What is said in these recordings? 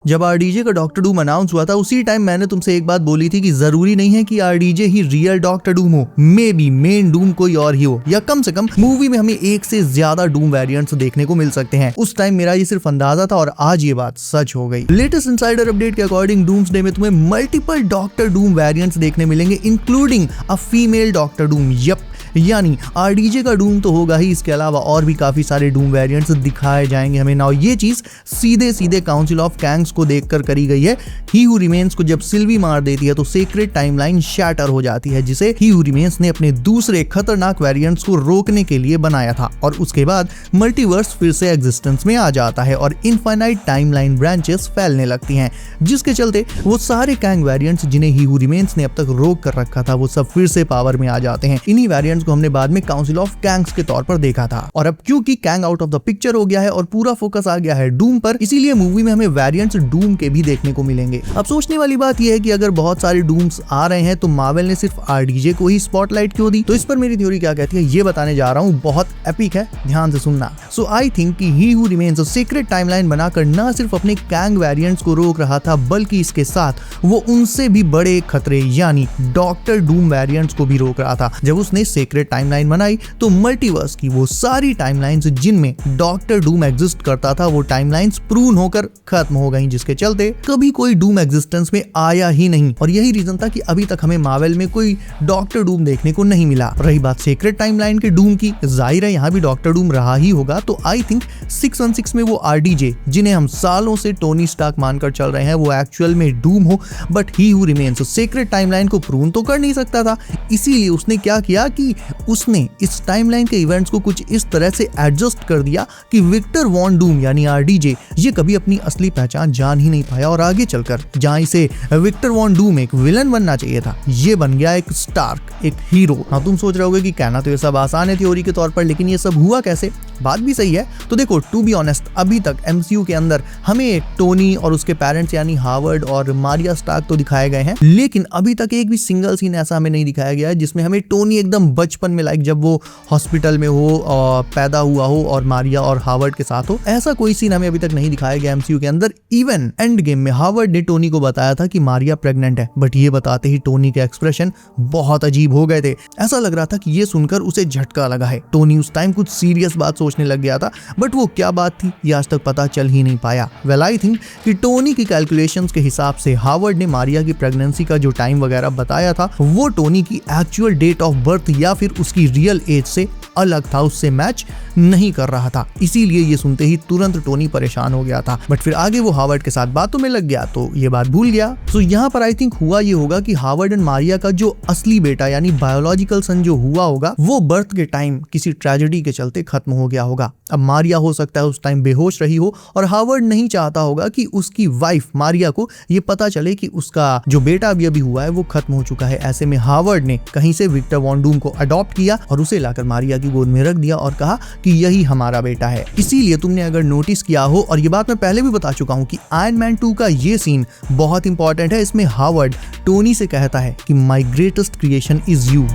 जब आरडीजे का doctor Doom announce हुआ था उसी टाइम मैंने तुमसे एक बात बोली थी कि जरूरी नहीं है कि आरडीजे ही रियल डॉक्टर डूम हो, मे बी मेन डूम कोई और ही हो, या कम से कम मूवी में हमें एक से ज्यादा डूम वेरिएंट्स देखने को मिल सकते हैं। उस टाइम मेरा ये सिर्फ अंदाजा था और आज ये बात सच हो गई। लेटेस्ट इनसाइडर अपडेट के अकॉर्डिंग डूम्सडे में तुम्हें मल्टीपल डॉक्टर डूम वेरिएंट्स देखने मिलेंगे, including a female doctor doom. Yup, यानी आरडीजे का डूम तो होगा ही, इसके अलावा और भी काफी सारे डूम वेरिएंट्स दिखाए जाएंगे हमें। नाउ ये चीज सीधे सीधे काउंसिल ऑफ कैंग्स को देखकर करी गई है। ही हू रिमेन्स को जब सिल्वी मार देती है तो सीक्रेट टाइमलाइन शैटर हो जाती है, जिसे ही हू रिमेन्स ने अपने दूसरे खतरनाक वेरिएंट्स को रोकने के लिए बनाया था। और उसके बाद मल्टीवर्स फिर से एग्जिस्टेंस में आ जाता है और इनफाइनाइट टाइमलाइन ब्रांचेस फैलने लगती हैं, जिसके चलते वो सारे कैंग वेरिएंट्स जिन्हें ही हू रिमेन्स ने अब तक रोक कर रखा था वो सब फिर से पावर में आ जाते हैं। इन्हीं वेरिएंट्स को हमने बाद में काउंसिल ऑफ कैंग्स के तौर पर देखा था। और अब क्योंकि Kang out of the picture हो गया है और पूरा फोकस आ गया है डूम पर, इसीलिए मूवी में हमें वेरिएंट्स डूम के भी देखने को मिलेंगे। अब सोचने वाली बात यह है कि अगर बहुत सारे डूम्स आ रहे हैं तो मार्वल ने सिर्फ आरडीजे को ही स्पॉटलाइट क्यों दी? तो इस पर मेरी थ्योरी क्या कहती है ये बताने जा रहा हूँ, बहुत एपिक है, ध्यान से सुनना। सो आई थिंक कि ही हू रिमेन्स सीक्रेट टाइमलाइन बनाकर न सिर्फ अपने कैंग वेरिएंट्स को रोक रहा था, बल्कि इसके साथ वो उनसे भी बड़े खतरे यानी डॉक्टर डूम वेरिएंट्स को भी रोक रहा था। जब उसने सीक्रेट टाइमलाइन बनाई तो मल्टीवर्स की वो सारी टाइमलाइंस जिनमें डॉक्टर डूम एग्जिस्ट करता था वो टाइमलाइंस प्रून होकर खत्म हो गईं, जिसके चलते कभी कोई डूम एग्जिस्टेंस में आया ही नहीं। और यही रीजन था कि अभी तक हमें मार्वल में कोई डॉक्टर डूम देखने को नहीं मिला। रही बात सीक्रेट टाइमलाइन के डूम की, जाहिर है यहाँ भी डॉक्टर डूम रहा ही होगा। तो आई थिंक 616 में वो आरडीजे जिन्हें हम सालों से टोनी स्टार्क मानकर चल रहे हैं वो एक्चुअल में डूम हो, but he who remains secret timeline को प्रून तो कर नहीं सकता था। इसीलिए उसने क्या किया कि उसने इस टाइमलाइन के इवेंट्स को कुछ इस तरह से एडजस्ट कर दिया कि विक्टर वॉन डूम यानी आरडीजे ये कभी अपनी असली पहचान जान ही नहीं पाया और आगे चलकर जहां इसे विक्टर वॉन डूम एक विलन बनना चाहिए था, ये बन गया एक स्टार्क, एक हीरो। हाँ, तुम सोच रहे होगे कि कहना तो ये सब आसान है थ्योरी के तौर पर, लेकिन ये सब हुआ कैसे? बात भी सही है। तो देखो, टू बी ऑनेस्ट, अभी तक एमसीयू के अंदर हमें टोनी और उसके पेरेंट्स यानी हावर्ड और मारिया स्टार्क तो दिखाए गए हैं, लेकिन अभी तक एक भी सिंगल सीन ऐसा हमें नहीं दिखाया गया है जिसमें हमें टोनी एकदम बचपन में लाइक जब वो हॉस्पिटल में हो और पैदा हुआ हो और मारिया और हावर्ड के साथ हो, ऐसा कोई सीन हमें अभी तक नहीं दिखाया गया एमसीयू के अंदर। इवन एंड गेम में हावर्ड ने टोनी को बताया था कि मारिया प्रेग्नेंट है, बट ये बताते ही टोनी के एक्सप्रेशन बहुत अजीब हो गए थे। ऐसा लग रहा था कि ये सुनकर उसे झटका लगा है। टोनी उस टाइम कुछ सीरियस बात सोचने लग गया था, बट वो क्या बात थी ये आज तक पता चल ही नहीं पाया। वेल, आई थिंक कि टोनी की कैलकुलेशंस के हिसाब से हावर्ड ने मारिया की प्रेगनेंसी का जो टाइम वगैरह बताया था वो टोनी की एक्चुअल डेट ऑफ बर्थ या फिर उसकी रियल एज से अलग था, उससे मैच नहीं कर रहा था। इसीलिए ये सुनते ही तुरंत टोनी परेशान हो गया था, बट फिर आगे वो हावर्ड के साथ बातों में लग गया तो ये बात भूल गया। तो यहाँ पर आई थिंक हुआ ये होगा कि हावर्ड एंड मारिया का जो असली बेटा यानी बायोलॉजिकल सन जो हुआ होगा वो बर्थ के टाइम किसी ट्रेजेडी के चलते खत्म हो गया होगा। अब मारिया हो सकता है उस टाइम बेहोश रही हो और हावर्ड नहीं चाहता होगा कि उसकी वाइफ मारिया को ये पता चले कि उसका जो बेटा अभी हुआ है वो खत्म हो चुका है। ऐसे में हावर्ड ने कहीं से विक्टर वॉन डूम को अडॉप्ट किया और उसे लाकर मारिया की गोद में रख दिया और कहा कि यही हमारा बेटा है। इसीलिए तुमने अगर नोटिस किया हो, और ये बात मैं पहले भी बता चुका हूं कि आयरन मैन 2 का ये सीन बहुत इंपॉर्टेंट है। इसमें हावर्ड टोनी से कहता है कि my greatest creation is you.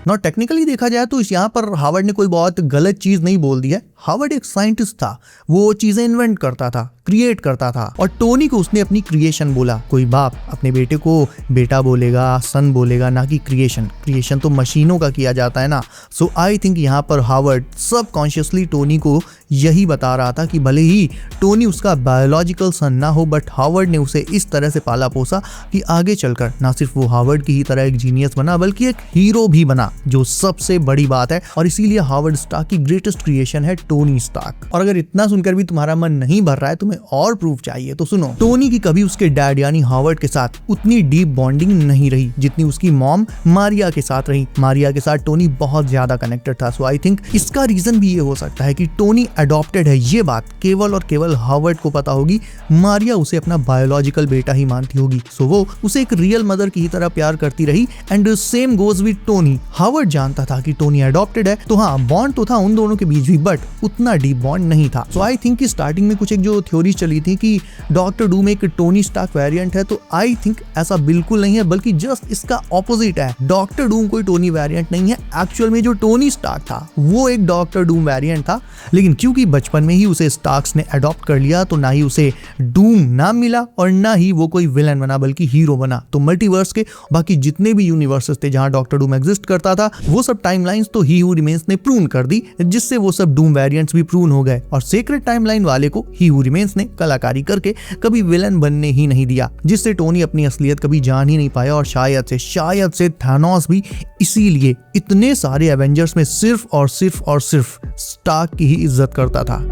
Not technically देखा जाए तो यहाँ पर हावर्ड ने कोई बहुत गलत चीज नहीं बोल दी है। हावर्ड एक साइंटिस्ट था, वो चीजें इन्वेंट करता था, क्रिएट करता था, और टोनी को उसने अपनी क्रिएशन बोला। कोई बाप अपने बेटे को बेटा बोलेगा, सन बोलेगा, ना कि क्रिएशन। क्रिएशन तो मशीनों का किया जाता है ना। सो आई थिंक यहाँ पर हावर्ड सबकॉन्शियसली टोनी को यही बता रहा था कि भले ही टोनी उसका बायोलॉजिकल सन ना हो, बट हावर्ड ने उसे इस तरह से पाला पोसा कि आगे चलकर ना सिर्फ वो हावर्ड की ही तरह एक जीनियस बना बल्कि एक हीरो भी बना, जो सबसे बड़ी बात है। और इसीलिए हावर्ड स्टार्क की ग्रेटेस्ट क्रिएशन है टोनी स्टार्क। और अगर इतना सुनकर भी तुम्हारा मन नहीं भर रहा है, तुम्हें और प्रूफ चाहिए, तो सुनो। टोनी की कभी उसके डैड यानी हावर्ड के साथ उतनी डीप बॉन्डिंग नहीं रही जितनी उसकी मॉम मारिया के साथ रही। मारिया के साथ टोनी बहुत ज्यादा कनेक्टेड था। सो आई थिंक इसका रीजन भी ये हो सकता है कि टोनी अडॉप्टेड है, ये बात केवल और केवल हावर्ड को पता होगी। मारिया उसे अपना बायोलॉजिकल बेटा ही मानती होगी, सो वो उसे एक रियल मदर की ही तरह प्यार करती रही। And same goes with Tony. Howard जानता था कि टोनी अडॉप्टेड है, तो हाँ बॉन्ड तो था उन दोनों के बीच भी, बट उतना डीप बॉन्ड नहीं था। सो आई थिंक कि स्टार्टिंग में कुछ एक जो थ्योरी चली थी कि डॉक्टर डूम एक टोनी स्टार्क वेरिएंट है, तो आई थिंक ऐसा बिल्कुल नहीं है, बल्कि जस्ट इसका ऑपोजिट है। डॉक्टर डूम कोई टोनी वेरिएंट नहीं है, एक्चुअल में जो टोनी स्टार्क था वो एक डॉक्टर डूम वेरिएंट था, लेकिन क्योंकि बचपन में ही उसे स्टार्क्स ने अडॉप्ट कर लिया तो ना ही उसे डूम नाम मिला और ना ही वो कोई विलन बना बल्कि हीरो बना। तो मल्टीवर्स के बाकी जितने भी यूनिवर्सेस थे जहां डॉक्टर डूम एग्जिस्ट करता था, वो सब टाइमलाइंस तो ही हू रिमेन्स ने प्रून कर दी, जिससे वो सब डूम वेरिएंट्स भी प्रून हो गए और सीक्रेट टाइमलाइन वाले को ही हू रिमेन्स ने कलाकारी करके कभी विलन बनने ही नहीं दिया, जिससे टोनी अपनी असलियत कभी जान ही नहीं पाया। और शायद से थानोस भी इसीलिए इतने सारे एवेंजर्स में सिर्फ और सिर्फ स्टार्क की ही इज्जत करता था।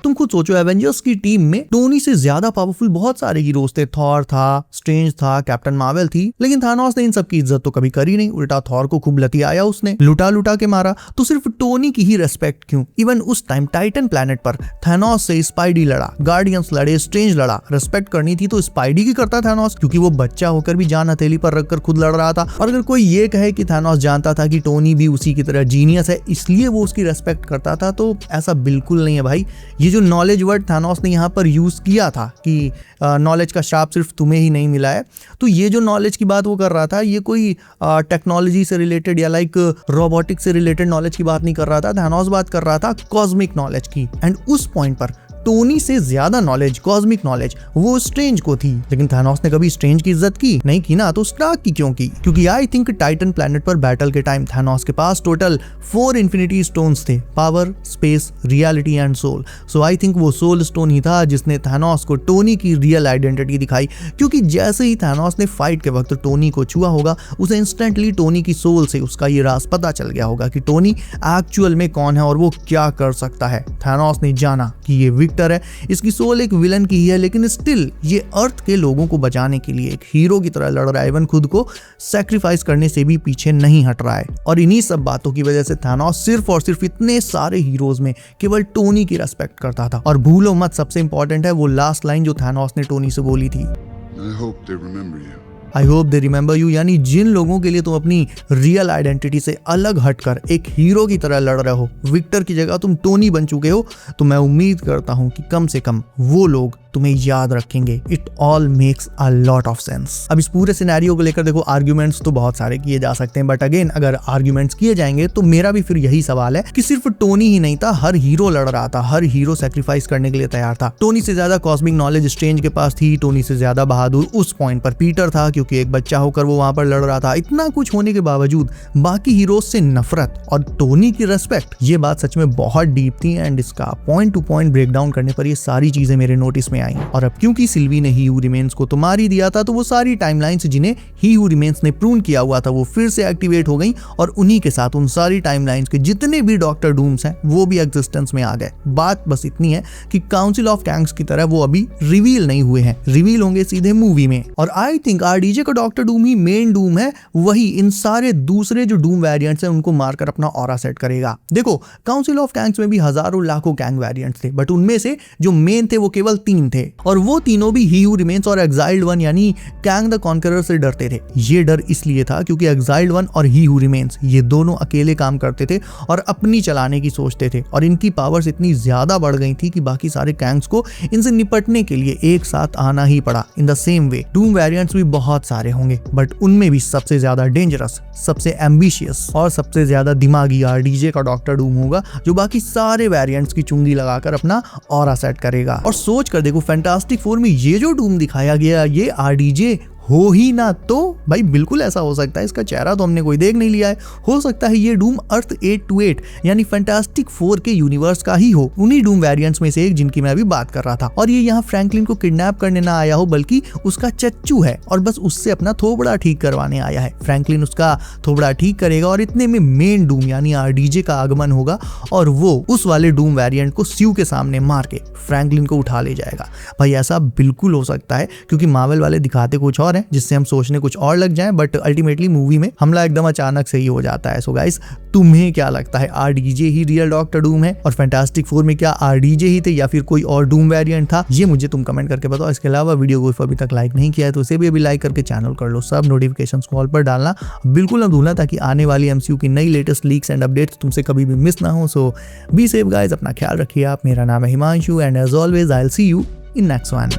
तुम खुद सोचो, एवेंजर्स की टीम में टोनी से ज्यादा पावरफुल बहुत सारे हीरोज थे। थॉर था, स्ट्रेंज था, कैप्टन मार्वल थी, लेकिन थानोस ने इन सब की इज्जत तो कभी करी नहीं। उल्टा थॉर को खूब लतियाया उसने, लुटा के मारा। तो सिर्फ टोनी की ही रेस्पेक्ट क्यों? इवन उस टाइम टाइटन प्लैनेट पर थानोस से स्पाइडी लड़ा, गार्डियंस लड़े, स्ट्रेंज लड़ा। रेस्पेक्ट करनी थी तो स्पाइडी की करता थानोस, क्योंकि वो बच्चा होकर भी जान हथेली पर रखकर खुद लड़ रहा था। और अगर कोई ये कहे कि थानोस जानता था कि टोनी भी उसी की तरह जीनियस है इसलिए वो उसकी रेस्पेक्ट करता था, तो ऐसा बिल्कुल नहीं है भाई। ये जो नॉलेज वर्ड थानोस ने यहाँ पर यूज किया था कि नॉलेज का शाप सिर्फ तुम्हें ही नहीं मिला है, तो ये जो नॉलेज की बात वो कर रहा था, ये कोई टेक्नोलॉजी से रिलेटेड या लाइक रोबोटिक्स से रिलेटेड नॉलेज की बात नहीं कर रहा था। थानोस बात कर रहा था कॉस्मिक नॉलेज की। एंड उस पॉइंट पर टोनी से ज्यादा नॉलेज, कॉस्मिक नॉलेज, वो स्ट्रेंज को थी। लेकिन थानोस ने कभी स्ट्रेंज की इज्जत की नहीं की ना, तो स्टार्क की क्यों की? क्योंकि आई थिंक टाइटन प्लैनेट पर बैटल के टाइम थानोस के पास टोटल 4 इन्फिनिटी स्टोन्स थे, power, space, reality and soul. So I think वो सोल स्टोन ही था जिसने थानोस को टोनी की रियल आइडेंटिटी दिखाई। क्योंकि जैसे ही थानोस ने फाइट के वक्त टोनी को छुआ होगा, उसे इंस्टेंटली टोनी की सोल से उसका ये राज पता चल गया होगा कि टोनी एक्चुअल में कौन है और वो क्या कर सकता है। थानोस ने जाना कि ये विक्टर है, इसकी सोल एक विलन की ही है, लेकिन स्टिल ये अर्थ के लोगों को बचाने के लिए एक हीरो की तरह लड़ रहा है। इवन खुद को सैक्रिफाइस करने से भी पीछे नहीं हट रहा है। और इन्हीं सब बातों की वजह से थानोस सिर्फ और सिर्फ इतने सारे हीरोज में केवल टोनी की रेस्पेक्ट करता था। और भूलो मत, सबसे इंपॉर्टेंट है वो लास्ट लाइन जो थानोस ने टोनी से बोली थी, I hope they remember you. यानी जिन लोगों के लिए तुम अपनी रियल आइडेंटिटी से अलग हटकर एक हीरो की तरह लड़ रहे हो, विक्टर की जगह तुम टोनी बन चुके हो, तो मैं उम्मीद करता हूं कि कम से कम वो लोग तुम्हें याद रखेंगे। It all makes a lot of sense. अब इस पूरे सिनेरियो को लेकर देखो, आर्ग्यूमेंट्स तो बहुत सारे किए जा सकते हैं, बट अगेन अगर आर्ग्यूमेंट्स किए जाएंगे तो मेरा भी फिर यही सवाल है कि सिर्फ टोनी ही नहीं था, हर हीरो लड़ रहा था, हर हीरो सैक्रिफाइस करने के लिए तैयार था। टोनी से ज्यादा कॉस्मिक नॉलेज स्ट्रेंज के पास थी, टोनी से ज्यादा बहादुर उस पॉइंट पर पीटर था, क्योंकि एक बच्चा होकर वो वहां पर लड़ रहा था। इतना कुछ होने के बावजूद बाकी हीरोज से नफरत और टोनी की रेस्पेक्ट, ये बात सच में बहुत डीप थी। एंड इसका पॉइंट टू पॉइंट ब्रेकडाउन करने पर ये सारी चीजें मेरे नोटिस में आई। और अब क्योंकि सिल्वी ने ही हू रिमेन्स को तो मार ही दिया था, तो वो सारी टाइमलाइंस जिन्हें ही हू रिमेन्स ने प्रून किया हुआ था वो फिर से एक्टिवेट हो गई, और उन्हीं के साथ उन सारी टाइमलाइंस के जितने भी डॉक्टर डूम्स हैं वो भी एग्जिस्टेंस में आ गए। बात बस इतनी है कि काउंसिल ऑफ कैंग्स की तरह वो अभी रिवील नहीं हुए हैं, रिवील होंगे सीधे मूवी में। और आई थिंक आरडीजे का डॉक्टर डूम ही मेन डूम है, वही इन सारे दूसरे जो डूम वेरिएंट्स हैं उनको मारकर अपना ऑरा सेट करेगा। देखो, काउंसिल ऑफ कैंग्स में भी हजारों लाखों कैंग वेरिएंट्स थे, बट उनमें से जो मेन थे वो केवल 3 थे, और वो तीनों भी ही हू रिमेन्स और एक्साइल्ड वन यानी कैंग द कॉन्करर से डरते थे। ये डर इसलिए था क्योंकि एक्साइल्ड वन और ही हू रिमेन्स ये दोनों अकेले काम करते थे और अपनी चलाने की सोचते थे, और इनकी पावर्स इतनी ज्यादा बढ़ गई थी कि बाकी सारे कैंग्स को इनसे निपटने के लिए एक साथ आना ही पड़ा। In the same way Doom variants भी बहुत सारे होंगे, बट उनमें भी सबसे ज्यादा डेंजरस, सबसे एम्बिशियस और सबसे ज्यादा दिमागी आरडीजे का डॉक्टर डूम होगा, जो बाकी सारे वेरिएंट्स की चुंगी लगाकर अपना ऑरा सेट करेगा। और सोच कर देखो, फैंटास्टिक फोर में ये जो डूम दिखाया गया, ये आरडीजे हो ही ना, तो भाई बिल्कुल ऐसा हो सकता है। इसका चेहरा तो हमने कोई देख नहीं लिया है, हो सकता है ये डूम अर्थ 828 यानी फैंटास्टिक 4 के यूनिवर्स का ही हो, उन्हीं डूम वेरिएंट्स में से एक जिनकी मैं अभी बात कर रहा था। और ये यहाँ फ्रैंकलिन को किडनैप करने ना आया हो, बल्कि उसका चच्चू है और बस उससे अपना थोबड़ा ठीक करवाने आया है। फ्रैंकलिन उसका थोबड़ा ठीक करेगा और इतने में मेन डूम यानी आरडीजे का आगमन होगा, और वो उस वाले डूम वेरिएंट को स्यू के सामने मार के फ्रैंकलिन को उठा ले जाएगा। भाई ऐसा बिल्कुल हो सकता है, क्योंकि मार्वल वाले दिखाते कुछ और, है जिससे हम सोचने कुछ और लग जाएं, बट अल्टीमेटली मूवी में हमला एकदम अचानक से ही हो जाता है। सो गाइस, तुम्हें क्या लगता है, आरडीजे ही रियल डॉक्टर डूम है और फैंटास्टिक फोर में क्या आरडीजे ही थे या फिर कोई और डूम वेरिएंट था? ये मुझे तुम कमेंट करके बताओ। इसके अलावा वीडियो को अभी तक लाइक नहीं किया है तो उसे भी अभी लाइक करके चैनल कर लो, सब नोटिफिकेशन कॉल पर डालना बिल्कुल ना भूलना, ताकि आने वाली एमसीयू की नई लेटेस्ट लीक्स एंड अपडेट्स तुमसे कभी भी मिस ना हो। सो बी सेफ गाइस, अपना ख्याल रखिए आप। मेरा नाम है Himanshu and as always I will see you in next one.